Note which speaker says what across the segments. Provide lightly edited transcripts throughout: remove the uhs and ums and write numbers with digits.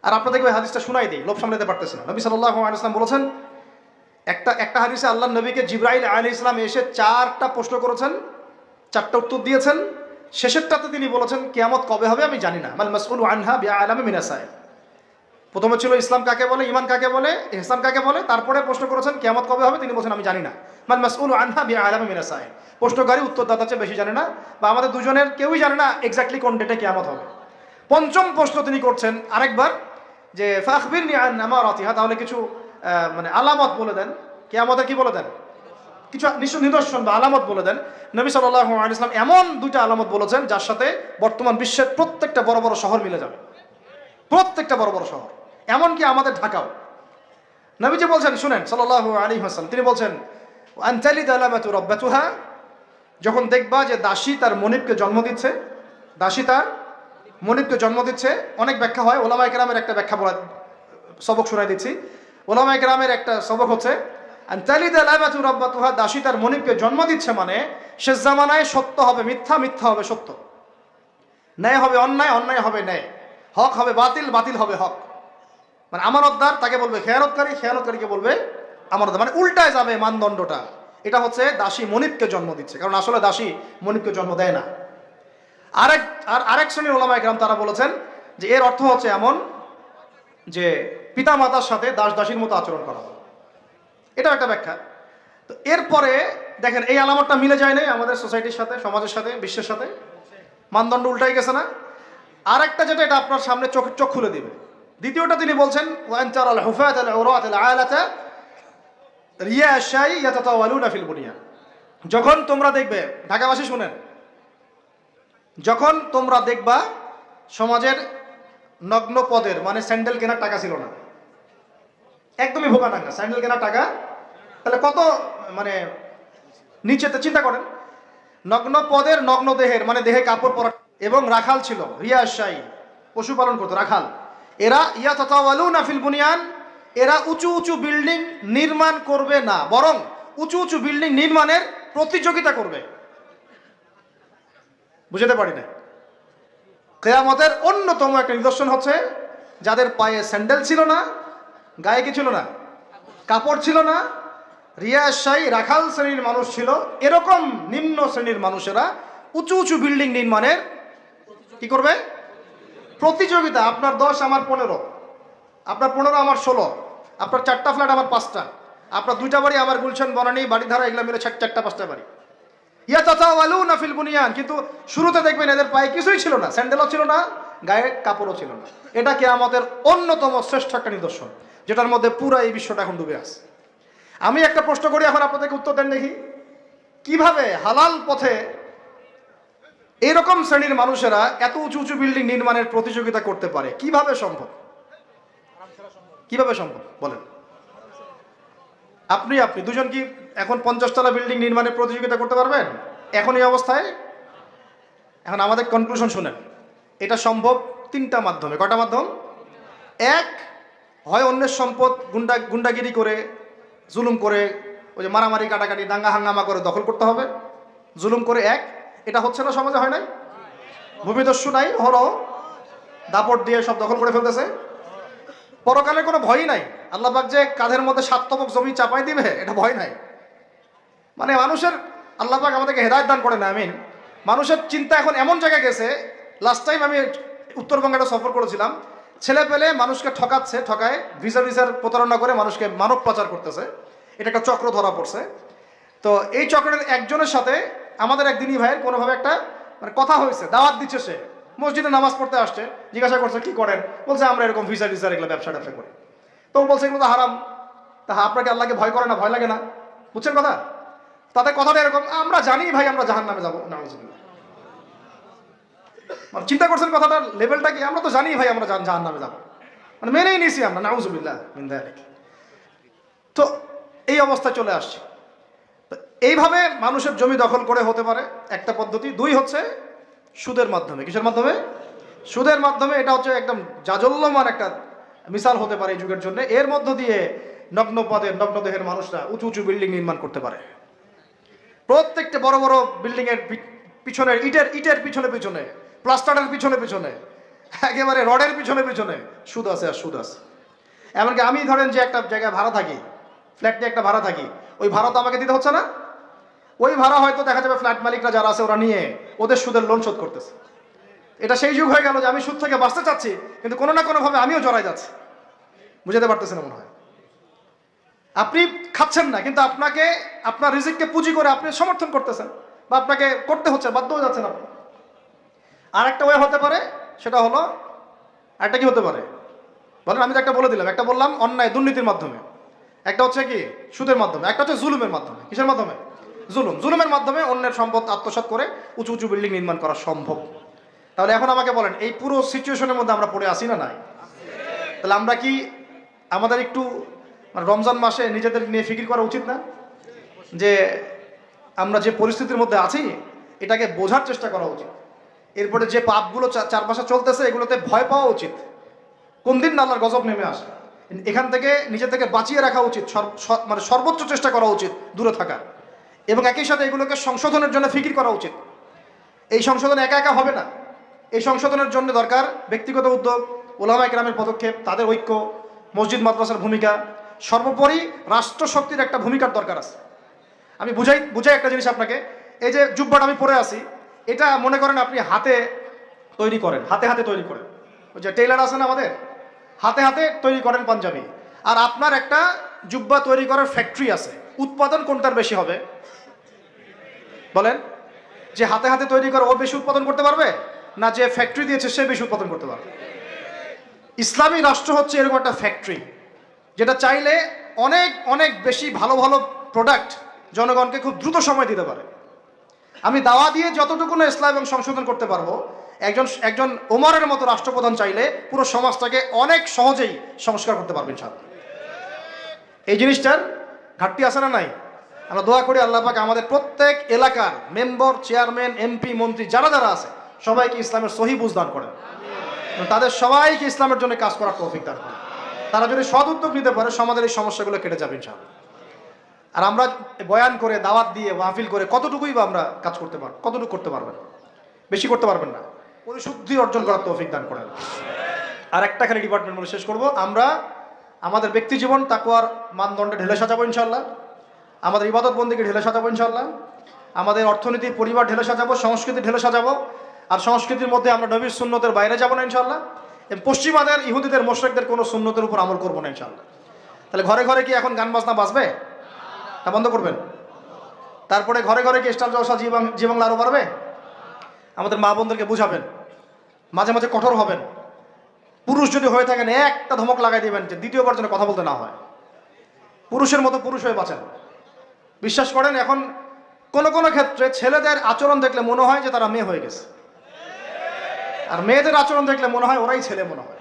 Speaker 1: আর আপনাদেরকে ওই হাদিসটা শোনাই দিই, লোভ সামলাতে পারতেছে না। নবী সাল্লাল্লাহু আলাইহি ওয়াসাল্লাম বলেছেন, একটা হাদিসে আল্লাহ নবীকে জিবরাইল আলাইহিস সালাম এসে 4টা প্রশ্ন করেছেন, 4টা উত্তর দিয়েছেন। শেষেরটাতে তিনি বলেছেন কিয়ামত কবে হবে আমি জানি না, মাল মাসউলু আনহা বিআলামি মিনাস সাইল। প্রথমে ছিল ইসলাম কাকে বলে, ঈমান কাকে বলে, ইহসান কাকে বলে, তারপরে প্রশ্ন করেছেন কিয়ামত কবে হবে, তিনি বলেছেন আমি জানি না। মাল মাসউলু আনহা বিআলামি মিনাস সাইল। প্রশ্নকারী উত্তরদাতা চেয়ে বেশি জানে না, বা আমাদের দুজনের কেউই জানে না এক্স্যাক্টলি কোন ডেটে কিয়ামত হবে। পঞ্চম প্রশ্ন তিনি করছেন আরেকবার, যে ফাখবিরনি আন আমারাতিহা, তাহলে কিছু মানে আলামত বলে দেন, কিয়ামতের কি বলে দেন, কিছু নিদর্শন বা আলামত বলে দেন। নবী সাল্লাল্লাহু আলাইহি ওয়াসাল্লাম এমন 2টা আলামত বলেছেন যার সাথে বর্তমান বিশ্বের প্রত্যেকটা বড় বড় শহর মিলে যাবে, প্রত্যেকটা বড় বড় শহর, এমনকি আমাদের ঢাকাও। নবীজি বলছেন, শুনেন সাল্লাল্লাহু আলাইহি ওয়াসাল্লাম, তিনি বলছেন আনতালিদ আলামাতু রাব্বাতুহা, যখন দেখবা যে দাসী তার মনিবকে জন্ম দিচ্ছে, দাসী তার মনিবকে জন্ম দিচ্ছে। অনেক ব্যাখ্যা হয়, ওলামায়ে কেরামের একটা ব্যাখ্যা বলা সবক শোনাই দিচ্ছি। ওলামায়ে কেরামের একটা সবক হচ্ছে আনতালিদ আলামাতু রাব্বাতুহা, দাসী তার মনিবকে জন্ম দিচ্ছে মানে শেষ জামানায় সত্য হবে মিথ্যা, মিথ্যা হবে সত্য, ন্যায় হবে অন্যায়, অন্যায় হবে ন্যায়, হক হবে বাতিল, বাতিল হবে হক। মানে আমানতদার তাকে বলবে খেয়ানতকারী, খেয়ানতকারীকে বলবে আমানতদার, মানে উল্টায় যাবে মানদণ্ডটা। এটা হচ্ছে দাসী মনিবকে জন্ম দিচ্ছে, কারণ আসলে দাসী মনিবকে জন্ম দেয় না। আরেক শ্রেণীর ওলামায়ে কেরাম তারা বলেছেন যে এর অর্থ হচ্ছে এমন যে পিতা মাতার সাথে দাস দাসীর মতো আচরণ করা হবে, এটা একটা ব্যাখ্যা। তো এরপরে দেখেন এই আলামতটা মিলে যায় নাই আমাদের সোসাইটির সাথে, সমাজের সাথে, বিশ্বের সাথে, মানদণ্ড উল্টাই গেছে না। আরেকটা যেটা, এটা আপনার সামনে চোখ খুলে দিবে। দ্বিতীয়টা তিনি বলছেন ওয়ান তারাল হুফাত আল উরাত আল আলাতা রিয়াশাই ইয়াতাতাওয়ালুনা ফিল বুনিয়ান, যখন তোমরা দেখবে, ঢাকাবাসী শুনেন, যখন তোমরা দেখবা সমাজের নগ্ন পদের, মানে স্যান্ডেল কেনার টাকা ছিল না, একদমই ভোগা টাকা, স্যান্ডেল কেনার টাকা, তাহলে কত মানে নিচেতে চিন্তা করেন, নগ্ন পদের নগ্ন দেহের, মানে দেহে কাপড় পরা, এবং রাখাল ছিল, রিয়াশাই পশুপালন করতো রাখাল, এরা ইয়াতাতাওয়ালুনা ফিল বুনিয়ান, এরা উঁচু উঁচু বিল্ডিং নির্মাণ করবে না, বরং উঁচু উঁচু বিল্ডিং নির্মাণের প্রতিযোগিতা করবে। বুঝতে পারি না। কিয়ামতের অন্যতম একটা নিদর্শন হচ্ছে যাদের পায়ে স্যান্ডেল ছিল না, গায়ে কি ছিল না, কাপড় ছিল না, রিয়াশাই রাখাল শ্রেণীর মানুষ ছিল, এরকম নিম্ন শ্রেণীর মানুষেরা উঁচু উঁচু বিল্ডিং নির্মাণের কি করবে, প্রতিযোগিতা। আপনার 10 আমার 15, আপনার 15 আমার 16, আপনার 4টা ফ্ল্যাট আমার 5টা, আপনার 2টা বাড়ি আমার গুলশান বনানী বাড়িধারা এগুলো মিলে 4টা 5টা বাড়ি। ইয়াতাতাওয়ালুনা ফিল বুনিয়ান, কিন্তু শুরুতে দেখবেন এদের পায়ে কিছুই ছিল না, স্যান্ডেলও ছিল না, গায়ে কাপড়ও ছিল না। এটা কিয়ামতের অন্যতম শ্রেষ্ঠ একটা নিদর্শন, যেটার মধ্যে পুরো এই বিশ্বটা এখন ডুবে আছে। আমি একটা প্রশ্ন করি, এখন আপনাদেরকে উত্তর দেন দেখি, কিভাবে হালাল পথে এরকম শ্রেণীর মানুষেরা এত উঁচু উঁচু বিল্ডিং নির্মাণের প্রতিযোগিতা করতে পারে? কিভাবে সম্ভব, কিভাবে সম্ভব বলেন? আপনি দুজন কি এখন 50 তলা বিল্ডিং নির্মাণের প্রতিযোগিতা করতে পারবেন এখন এই অবস্থায়? এখন আমাদের কনক্লুশন শুনেন, এটা সম্ভব 3টা মাধ্যমে। কটা মাধ্যম? এক, হয় অন্যের সম্পদ গুন্ডাগিরি করে, জুলুম করে, ওই যে মারামারি কাটাকাটি দাঙ্গা হাঙ্গামা করে দখল করতে হবে, জুলুম করে। এক, এটা হচ্ছে না, সমাজে হয় নাই, ভূমিদস্যু নাই, হরো দাপট দিয়ে সব দখল করে ফেলতেছে। পরকালে কোনো ভয়ই নাই, আল্লাহ পাক যে কাঁধের মধ্যে 7 তবক জমি চাপাই দিবে এটা ভয় নাই। মানে মানুষের, আল্লাহ পাক আমাদেরকে হেদায়েত দান করে না, আমিন। মানুষের চিন্তা এখন এমন জায়গায় গেছে, লাস্ট টাইম আমি উত্তরবঙ্গে একটা সফর করেছিলাম, ছেলে পেলে মানুষকে ঠকায় ভিসার প্রতারণা করে মানুষকে মানব পাচার করতেছে, এটা একটা চক্র ধরা পড়ছে। তো এই চক্রের একজনের সাথে আমাদের এক দিনী ভাইয়ের কোনোভাবে একটা মানে কথা হয়েছে, দাওয়াত দিচ্ছে, সে মসজিদে নামাজ পড়তে আসছে, জিজ্ঞাসা করছে কি করেন, বলছে আমরা এরকম ভিসা এগুলো ব্যবসা করি। তো বলছে এগুলো তো হারাম। তা আপনাকে আল্লাহকে ভয় করে না, ভয় লাগে না? বুঝছেন কথা? তাদের কথাটা এরকম, আমরা জানি ভাই আমরা জাহান্নামে যাবো, নাউযুবিল্লাহ। মানে চিন্তা করছেন কথাটার লেভেলটা কি? আমরা তো জানি ভাই আমরা জাহান্নামে যাবো, মানে মেনেই নিয়েছি আমরা, নাউযুবিল্লাহ মিন যালিক। তো এই অবস্থায় চলে আসছে। এইভাবে মানুষের জমি দখল করে হতে পারে একটা পদ্ধতি। 2 হচ্ছে সুদের মাধ্যমে। কিসের মাধ্যমে? সুদের মাধ্যমে। এটা হচ্ছে একদম জাজল্যমান একটা মিসাল হতে পারে এই যুগের জন্য। এর মধ্য দিয়ে নগ্ন পদের নগ্ন দেহের মানুষরা উঁচু উঁচু বিল্ডিং নির্মাণ করতে পারে। প্রত্যেকটা বড় বড় বিল্ডিং এর পিছনে, ইটের পিছনে প্লাস্টারের পিছনে একেবারে রডের পিছনে পিছনে সুদ আছে আর সুদ আছে। এমনকি আমি ধরেন যে একটা জায়গায় ভাড়া থাকি, ফ্ল্যাট নিয়ে একটা ভাড়া থাকি, ওই ভাড়া তো আমাকে দিতে হচ্ছে না, ওই ভাড়া হয়তো দেখা যাবে ফ্ল্যাট মালিকরা যারা আছে ওরা নিয়ে ওদের সুদের লোন শোধ করতেছে। এটা সেই যুগ হয়ে গেল যে আমি সুদ থেকে বাঁচতে চাচ্ছি, কিন্তু কোনো না কোনোভাবে আমিও জড়াই যাচ্ছি। বুঝাতে পারতেছেন মনে হয়। আপনি খাচ্ছেন না, কিন্তু আপনাকে আপনার রিজিককে পুঁজি করে আপনি সমর্থন করতেছেন, বা আপনাকে করতে হচ্ছে, বাধ্য হয়ে যাচ্ছেন আপনি। আর একটা ওয়ে হতে পারে, সেটা হলো, একটা কি হতে পারে বলেন? আমি তো একটা বলে দিলাম, একটা বললাম অন্যায় দুর্নীতির মাধ্যমে, একটা হচ্ছে কি সুদের মাধ্যমে, একটা হচ্ছে জুলুমের মাধ্যমে। কিসের মাধ্যমে? জুলুমের মাধ্যমে অন্যের সম্পদ আত্মসাৎ করে উঁচু উঁচু বিল্ডিং নির্মাণ করা সম্ভব। তাহলে এখন আমাকে বলেন, এই পুরো সিচুয়েশনের মধ্যে আমরা পড়ে আসি না নাই? তাহলে আমরা কি আমাদের একটু রমজান মাসে নিজেদের নিয়ে ফিকির করা উচিত না, যে আমরা যে পরিস্থিতির মধ্যে আছি এটাকে বোঝার চেষ্টা করা উচিত। এরপরে যে পাপগুলো চারপাশে চলতেছে এগুলোতে ভয় পাওয়া উচিত। কোন দিন আল্লাহর গজব নেমে আসে, এখান থেকে নিজে থেকে বাঁচিয়ে রাখা উচিত, মানে সর্বোচ্চ চেষ্টা করা উচিত দূরে থাকার, এবং একই সাথে এগুলোকে সংশোধনের জন্য ফিকির করা উচিত। এই সংশোধন একা একা হবে না, এই সংশোধনের জন্য দরকার ব্যক্তিগত উদ্যোগ, ওলামা কেরামের পদক্ষেপ, তাদের ঐক্য, মসজিদ মাদ্রাসার ভূমিকা, সর্বোপরি রাষ্ট্রশক্তির একটা ভূমিকার দরকার আছে। আমি বুঝাই একটা জিনিস আপনাকে। এই যে জুব্বাটা আমি পরে আছি, এটা মনে করেন আপনি হাতে তৈরি করেন, হাতে হাতে তৈরি করেন। ওই যে টেইলার আছে না আমাদের, হাতে হাতে তৈরি করেন পাঞ্জাবি। আর আপনার একটা জুব্বা তৈরি করার ফ্যাক্টরি আছে, উৎপাদন কোনটার বেশি হবে বলেন? যে হাতে হাতে তৈরি করে ও বেশি উৎপাদন করতে পারবে, না যে ফ্যাক্টরি দিয়েছে সে বেশি উৎপাদন করতে পারবে? ইসলামী রাষ্ট্র হচ্ছে এরকম একটা ফ্যাক্টরি, যেটা চাইলে অনেক অনেক বেশি ভালো ভালো প্রোডাক্ট জনগণকে খুব দ্রুত সময় দিতে পারে। আমি দাওয়া দিয়ে যতটুকু না ইসলাম এবং সংশোধন করতে পারবো, একজন ওমরের মতো রাষ্ট্রপ্রধান চাইলে পুরো সমাজটাকে অনেক সহজেই সংস্কার করতে পারবেন। এই জিনিসটার ঘাটতি আছে না নাই? আমরা দোয়া করি আল্লাহ পাক আমাদের প্রত্যেক এলাকার মেম্বার, চেয়ারম্যান, এমপি, মন্ত্রী যারা যারা আছে সবাইকে ইসলামের সহি বুঝ দান করেন, তাদের সবাইকে ইসলামের জন্য কাজ করার তৌফিক দান করেন। তারা যদি সদ উদ্যোগ নিতে পারে সমাজের এই সমস্যাগুলো কেটে যাবে ইনশাআল্লাহ। আর আমরা বয়ান করে, দাওয়াত দিয়ে, মাহফিল করে কতটুকুই বা আমরা কাজ করতে পারব? কতটুকু করতে পারবেন? বেশি করতে পারবেন না। পরিশুদ্ধি অর্জন করার তৌফিক দান করেন। আর একটা খালি ডিপার্টমেন্ট বলে শেষ করব, আমরা আমাদের ব্যক্তি জীবন তাকওয়ার মানদণ্ডে ঢেলে সাজাবো ইনশাআল্লাহ, আমাদের ইবাদত বন্দেগী ঢেলে সাজাবো ইনশাআল্লাহ, আমাদের অর্থনীতি, পরিবার ঢেলে সাজাবো, সংস্কৃতি ঢেলে সাজাবো। আর সংস্কৃতির মধ্যে আমরা নবীর সুন্নতের বাইরে যাবো না ইনশাআল্লাহ। পশ্চিমাদের, ইহুদিদের, মুশরিকদের কোনো সুন্নতের উপর আমল করবো না ইনশাআল্লাহ। তাহলে ঘরে ঘরে কি এখন গান বাজনা বাজবে? তা বন্ধ করবেন। তারপরে ঘরে ঘরে কি স্টার জলসা, জি বাংলা আরো বাড়বে? আমাদের মা বোনদেরকে বুঝাবেন, মাঝে মাঝে কঠোর হবেন। পুরুষ যদি হয়ে থাকেন একটা ধমক লাগাই দিবেন যে দ্বিতীয়বার যেন কথা বলতে না হয়। পুরুষের মতো পুরুষ হয়ে বাঁচেন। বিশ্বাস করেন, এখন কোন কোন ক্ষেত্রে ছেলেদের আচরণ দেখলে মনে হয় যে তারা মেয়ে হয়ে গেছে, আর মেয়েদের আচরণ দেখলে মনে হয় ওরাই ছেলে মনে হয়।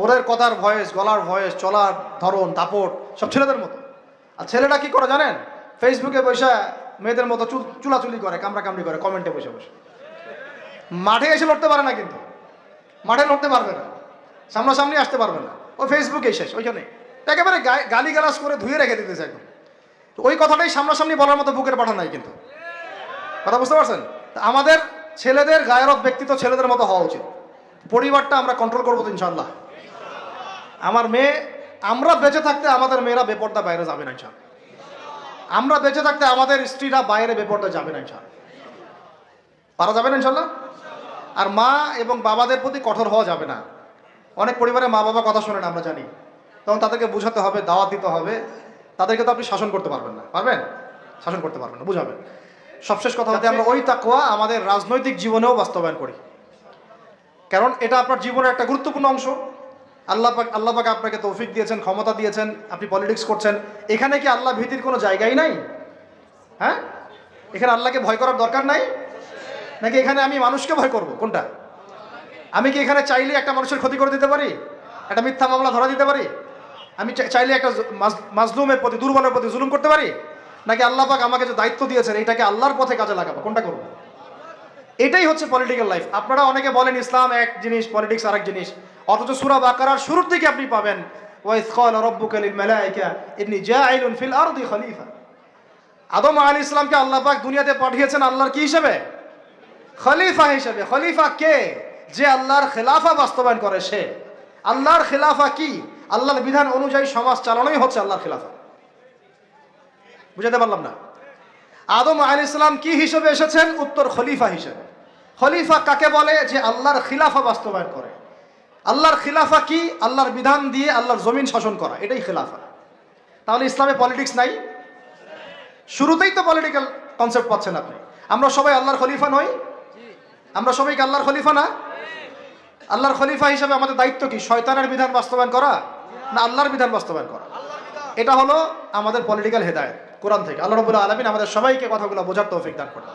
Speaker 1: ওদের কথার ভয়েস, গলার ভয়েস, চলার ধরন, দাপট সব ছেলেদের মতো। আর ছেলেরা কি করে জানেন? ফেসবুকে বসে মেয়েদের মতো চুলাচুলি করে, কামড়াকামড়ি করে, কমেন্টে বসে বসে। মাঠে এসে লড়তে পারে না, কিন্তু মাঠে লড়তে পারবে না, সামনাসামনি আসতে পারবে না। ও ফেসবুকে শেষ, ওইখানে একেবারে গালি গালাজ করে ধুয়ে রেখে দিতেছে একদম। ওই কথাটাই সামনাসামনি বলার মতো বুকের পাঠা নাই কিন্তু। কথা বুঝতে পারছেন? আমাদের ছেলেদের গায়রত ব্যক্তিত্ব ছেলেদের মতো হওয়া উচিত। পরিবারটা আমরা কন্ট্রোল করবো তো ইনশাআল্লাহ। আমার মেয়ে, আমরা বেঁচে থাকতে আমাদের মেয়েরা বেপর্দা বাইরে যাবে না ইনশাআল্লাহ। আমরা বেঁচে থাকতে আমাদের স্ত্রীরা বাইরে বেপর্দা যাবে না ইনশাআল্লাহ। পারা যাবে না ইনশাআল্লাহ। আর মা এবং বাবাদের প্রতি কঠোর হওয়া যাবে না। অনেক পরিবারে মা বাবা কথা শোনেন, আমরা জানি, তখন তাদেরকে বুঝাতে হবে, দাওয়াত দিতে হবে। তাদেরকে তো আপনি শাসন করতে পারবেন না, পারবেন? শাসন করতে পারবেন না, বুঝাবেন। সবশেষ কথা হতে আমরা ওই তাকওয়া আমাদের রাজনৈতিক জীবনেও বাস্তবায়ন করি, কারণ এটা আপনার জীবনের একটা গুরুত্বপূর্ণ অংশ। আল্লাহ পাক আপনাকে তৌফিক দিয়েছেন, ক্ষমতা দিয়েছেন, আপনি পলিটিক্স করছেন। এখানে কি আল্লাহ ভীতির কোনো জায়গাই নাই? হ্যাঁ, এখানে আল্লাহকে ভয় করার দরকার নাই নাকি এখানে আমি মানুষকে ভয় করব? কোনটা? আমি কি এখানে চাইলে একটা মানুষের ক্ষতি করে দিতে পারি? একটা মিথ্যা মামলা ধরা দিতে পারি? আমি চাইলে একটা মাজলুমের প্রতি, দুর্বলের প্রতি জুলুম করতে পারি? নাকি আল্লাহ পাক আমাকে যে দায়িত্ব দিয়েছেন এটাকে আল্লাহর পথে কাজে লাগাবো? কোনটা করবো? এটাই হচ্ছে পলিটিক্যাল লাইফ। আপনারা অনেকে বলেন ইসলাম এক জিনিস, পলিটিক্স আরেক জিনিস, অথচ সূরা বাকারার শুরুর দিকে আপনি পাবেন ওয়াইজ ক্বালা রাব্বুকা লিল মালাইকা ইন্নী জাইলুন ফিল আরদি খলিফা। আদম আলাইহিস সালামকে আল্লাহ পাক দুনিয়াতে পাঠিয়েছেন আল্লাহর কি হিসেবে? খলিফা হিসেবে। খলিফা কে? যে আল্লাহর খেলাফা বাস্তবায়ন করে সে। আল্লাহর খেলাফা কি? আল্লাহর বিধান অনুযায়ী সমাজ চালানোই হচ্ছে আল্লাহর খেলাফা। বুঝাতে পারলাম না? আদম আলাইহিস সালাম কি হিসেবে এসেছেন? উত্তর, খলিফা হিসেবে। খলিফা কাকে বলে? যে আল্লাহর খিলাফা বাস্তবায়ন করে। আল্লাহর খিলাফা কি? আল্লাহর বিধান দিয়ে আল্লাহর জমিন শাসন করা, এটাই খিলাফা। তাহলে ইসলামে পলিটিক্স নাই? শুরুতেই তো পলিটিক্যাল কনসেপ্ট পাচ্ছেন আপনি। আমরা সবাই আল্লাহর খলিফা নই? আমরা সবাই কি আল্লাহর খলিফা না? আল্লাহর খলিফা হিসেবে আমাদের দায়িত্ব কি? শয়তানের বিধান বাস্তবায়ন করা না আল্লাহর বিধান বাস্তবায়ন করা? এটা হলো আমাদের পলিটিক্যাল হেদায়েত কোরআন থেকে। আল্লাহ রাব্বুল আলামিন আমাদের সবাইকে কথাগুলো বোঝার তৌফিক দান করুন।